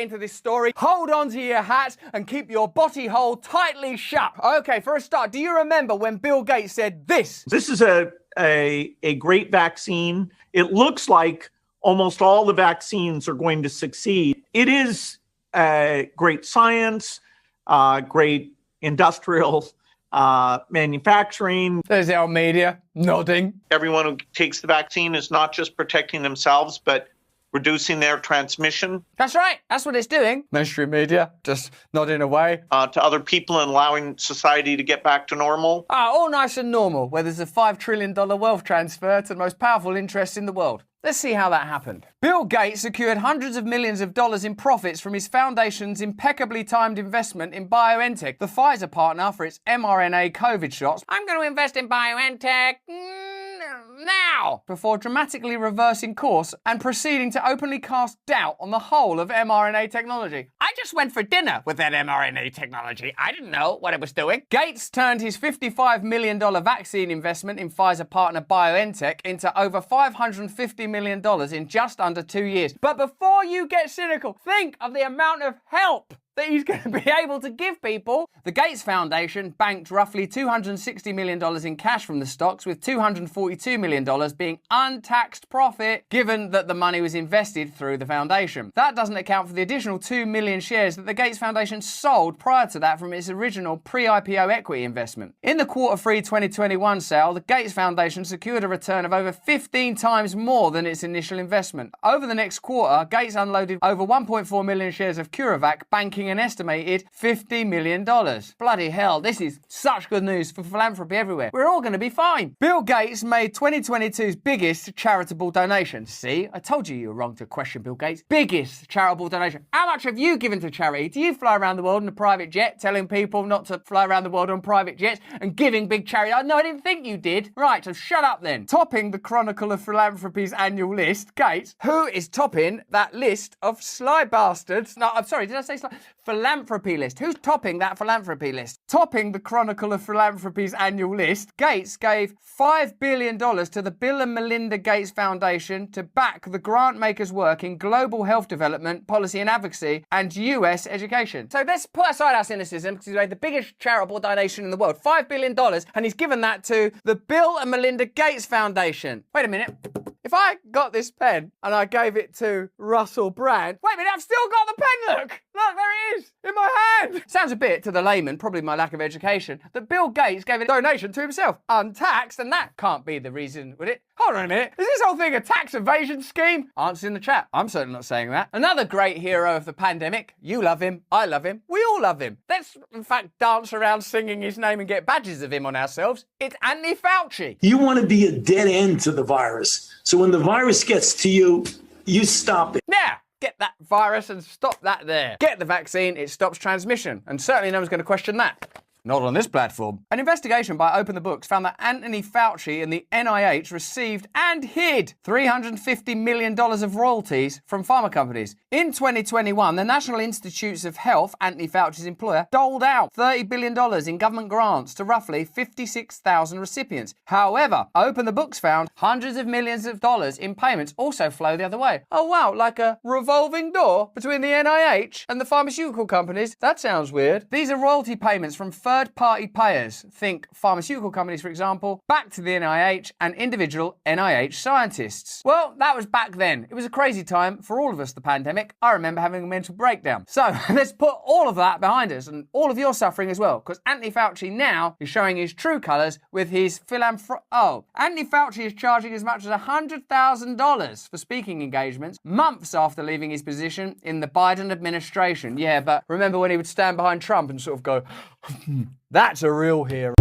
into this story. Hold on to your hats and keep your body hole tightly shut. Okay, for a start, do you remember when Bill Gates said this? This is a great vaccine. It looks like almost all the vaccines are going to succeed. It is great science, great industrial manufacturing. There's our media nodding. Everyone who takes the vaccine is not just protecting themselves, but reducing their transmission. That's right. That's what it's doing. Mainstream media just nodding away. To other people and allowing society to get back to normal. All nice and normal, where there's a $5 trillion wealth transfer to the most powerful interests in the world. Let's see how that happened. Bill Gates secured hundreds of millions of dollars in profits from his foundation's impeccably timed investment in BioNTech, the Pfizer partner for its mRNA COVID shots. I'm going to invest in BioNTech now, before dramatically reversing course and proceeding to openly cast doubt on the whole of mRNA technology. I just went for dinner with that mRNA technology. I didn't know what it was doing. Gates turned his $55 million vaccine investment in Pfizer partner BioNTech into over $550 million in just under 2 years. But before you get cynical, think of the amount of help that he's going to be able to give people. The Gates Foundation banked roughly $260 million in cash from the stocks, with $242 million being untaxed profit, given that the money was invested through the foundation. That doesn't account for the additional 2 million shares that the Gates Foundation sold prior to that from its original pre-IPO equity investment. In the Q3 2021 sale, the Gates Foundation secured a return of over 15 times more than its initial investment. Over the next quarter, Gates unloaded over 1.4 million shares of CureVac, banking an estimated $50 million. Bloody hell, this is such good news for philanthropy everywhere. We're all going to be fine. Bill Gates made 2022's biggest charitable donation. See, I told you were wrong to question Bill Gates. Biggest charitable donation. How much have you given to charity? Do you fly around the world in a private jet, telling people not to fly around the world on private jets and giving big charity? No, I didn't think you did. Right, so shut up then. Topping the Chronicle of Philanthropy's annual list, Gates, who is topping that list of sly bastards. No, I'm sorry, did I say sly? Philanthropy list. Who's topping that philanthropy list? Topping the Chronicle of Philanthropy's annual list, Gates gave $5 billion to the Bill and Melinda Gates Foundation to back the grant makers' work in global health development, policy and advocacy, and US education. So let's put aside our cynicism, because he's made the biggest charitable donation in the world, $5 billion, and he's given that to the Bill and Melinda Gates Foundation. Wait a minute. If I got this pen and I gave it to Russell Brand, wait a minute, I've still got the pen, look! Look, there it is, in my hand! Sounds a bit, to the layman, probably my lack of education, that Bill Gates gave a donation to himself, untaxed, and that can't be the reason, would it? Hold on a minute, is this whole thing a tax evasion scheme? Answer in the chat. I'm certainly not saying that. Another great hero of the pandemic, you love him, I love him, we all love him. Let's, in fact, dance around singing his name and get badges of him on ourselves. It's Anthony Fauci. You want to be a dead end to the virus. So when the virus gets to you, you stop it. Yeah. Get that virus and stop that there. Get the vaccine, it stops transmission. And certainly no one's going to question that. Not on this platform. An investigation by Open the Books found that Anthony Fauci and the NIH received and hid $350 million of royalties from pharma companies. In 2021, the National Institutes of Health, Anthony Fauci's employer, doled out $30 billion in government grants to roughly 56,000 recipients. However, Open the Books found hundreds of millions of dollars in payments also flow the other way. Oh wow, like a revolving door between the NIH and the pharmaceutical companies? That sounds weird. These are royalty payments from third-party payers, think pharmaceutical companies for example, back to the NIH and individual NIH scientists. Well, that was back then. It was a crazy time for all of us, the pandemic. I remember having a mental breakdown. So let's put all of that behind us and all of your suffering as well, because Anthony Fauci now is showing his true colours with his Anthony Fauci is charging as much as $100,000 for speaking engagements months after leaving his position in the Biden administration. Yeah, but remember when he would stand behind Trump and sort of go, that's a real hero.